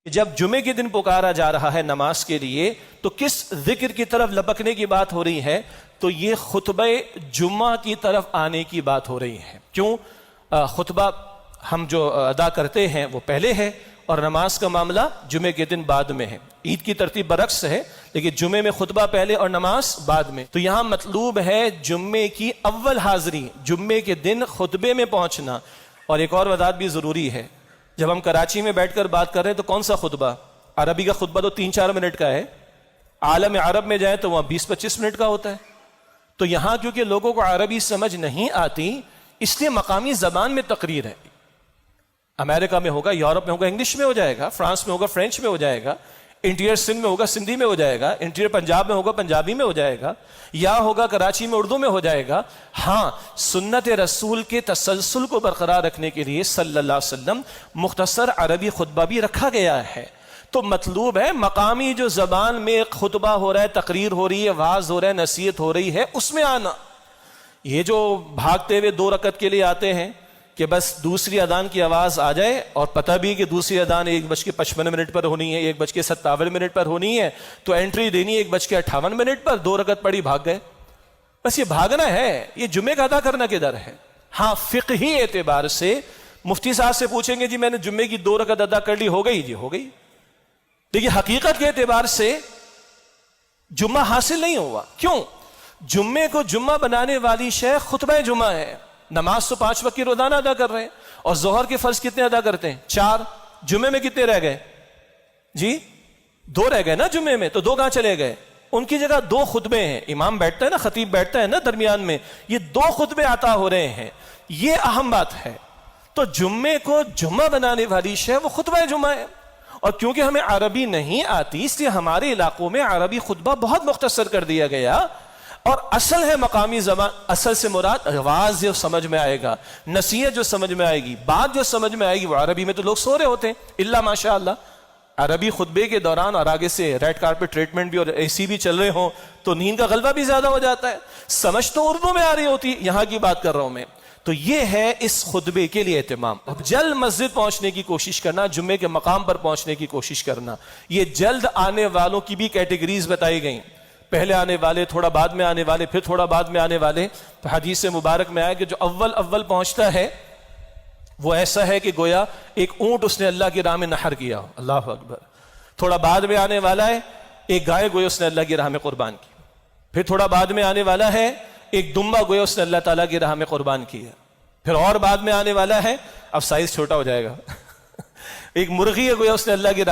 جب جمعے کے دن پکارا جا رہا ہے نماز کے لیے تو کس ذکر کی طرف لپکنے کی بات ہو رہی ہے؟ تو یہ خطبہ جمعہ کی طرف آنے کی بات ہو رہی ہے۔ کیوں؟ خطبہ ہم جو ادا کرتے ہیں وہ پہلے ہے اور نماز کا معاملہ جمعے کے دن بعد میں ہے۔ عید کی ترتیب برعکس ہے، لیکن جمعے میں خطبہ پہلے اور نماز بعد میں۔ تو یہاں مطلوب ہے جمعے کی اول حاضری، جمعے کے دن خطبے میں پہنچنا۔ اور ایک اور وضاحت بھی ضروری ہے، جب ہم کراچی میں بیٹھ کر بات کر رہے ہیں تو کون سا خطبہ؟ عربی کا خطبہ تو 3-4 منٹ کا ہے، عالم عرب میں جائیں تو وہاں 20-25 منٹ کا ہوتا ہے۔ تو یہاں کیونکہ لوگوں کو عربی سمجھ نہیں آتی، اس لیے مقامی زبان میں تقریر ہے۔ امریکہ میں ہوگا، یورپ میں ہوگا انگلش میں ہو جائے گا، فرانس میں ہوگا فرینچ میں ہو جائے گا، انٹیریئر سندھ میں ہوگا سندھی میں ہو جائے گا، انٹیریئر پنجاب میں ہوگا پنجابی میں ہو جائے گا، یا ہوگا کراچی میں اردو میں ہو جائے گا۔ ہاں، سنت رسول کے تسلسل کو برقرار رکھنے کے لیے صلی اللہ علیہ وسلم مختصر عربی خطبہ بھی رکھا گیا ہے۔ تو مطلوب ہے مقامی جو زبان میں خطبہ ہو رہا ہے، تقریر ہو رہی ہے، وعظ ہو رہا ہے، نصیحت ہو رہی ہے، اس میں آنا۔ یہ جو بھاگتے ہوئے 2 رکعت کے لیے آتے ہیں کہ بس دوسری اذان کی آواز آ جائے اور پتہ بھی کہ دوسری اذان 1:55 پر ہونی ہے، 1:57 پر ہونی ہے، تو انٹری دینی 1:58 پر، 2 رکعت پڑھی بھاگ گئے۔ بس یہ بھاگنا ہے، یہ جمعے کا ادا کرنا کدھر ہے؟ ہاں، فقہی اعتبار سے مفتی صاحب سے پوچھیں گے جی میں نے جمعے کی 2 رکعت ادا کر لی، ہو گئی جی ہو گئی، لیکن حقیقت کے اعتبار سے جمعہ حاصل نہیں ہوا۔ کیوں؟ جمعے کو جمعہ بنانے والی شے خطبہ جمعہ ہے۔ نماز تو 5 وقت کی روزانہ ادا کر رہے ہیں، اور ظہر کے فرض کتنے ادا کرتے ہیں؟ 4۔ جمعے میں کتنے رہ گئے جی؟ 2 رہ گئے نا جمعے میں، تو 2 کہاں چلے گئے؟ ان کی جگہ 2 خطبے ہیں، امام بیٹھتا ہے نا، خطیب بیٹھتا ہے نا درمیان میں، یہ 2 خطبے عطا ہو رہے ہیں، یہ اہم بات ہے۔ تو جمعے کو جمعہ بنانے والی شے وہ خطبہ جمعہ ہے، اور کیونکہ ہمیں عربی نہیں آتی اس لیے ہمارے علاقوں میں عربی خطبہ بہت مختصر کر دیا گیا۔ اور اصل ہے مقامی زبان، اصل سے مراد آواز جو سمجھ میں آئے گا، نصیحت جو سمجھ میں آئے گی، بات جو سمجھ میں آئے گی، وہ عربی میں تو لوگ سو رہے ہوتے ہیں الا ماشاء اللہ۔ عربی خطبے کے دوران اور آگے سے ریڈ کارپٹ ٹریٹمنٹ بھی اور اے سی بھی چل رہے ہوں تو نیند کا غلبہ بھی زیادہ ہو جاتا ہے، سمجھ تو اردو میں آ رہی ہوتی، یہاں کی بات کر رہا ہوں میں۔ تو یہ ہے اس خطبے کے لیے اہتمام۔ اب جلد مسجد پہنچنے کی کوشش کرنا، جمعے کے مقام پر پہنچنے کی کوشش کرنا۔ یہ جلد آنے والوں کی بھی کیٹیگریز بتائی گئیں، پہلے آنے والے، تھوڑا بعد میں آنے والے، پھر تھوڑا بعد میں آنے والے۔ تو حدیث مبارک میں آیا کہ جو اول پہنچتا ہے وہ ایسا ہے کہ گویا ایک اونٹ اس نے اللہ کی راہ میں نحر کیا ہو، اللہ اکبر۔ تھوڑا بعد میں آنے والا ہے ایک گائے گویا اس نے اللہ کی راہ میں قربان کی، پھر تھوڑا بعد میں آنے والا ہے ایک دمبا گویا اس نے اللہ تعالیٰ کی راہ میں قربان کیا، پھر اور بعد میں آنے والا ہے، اب سائز چھوٹا ہو جائے گا، ایک مرغی ہے گویا اس نے اللہ کی راہ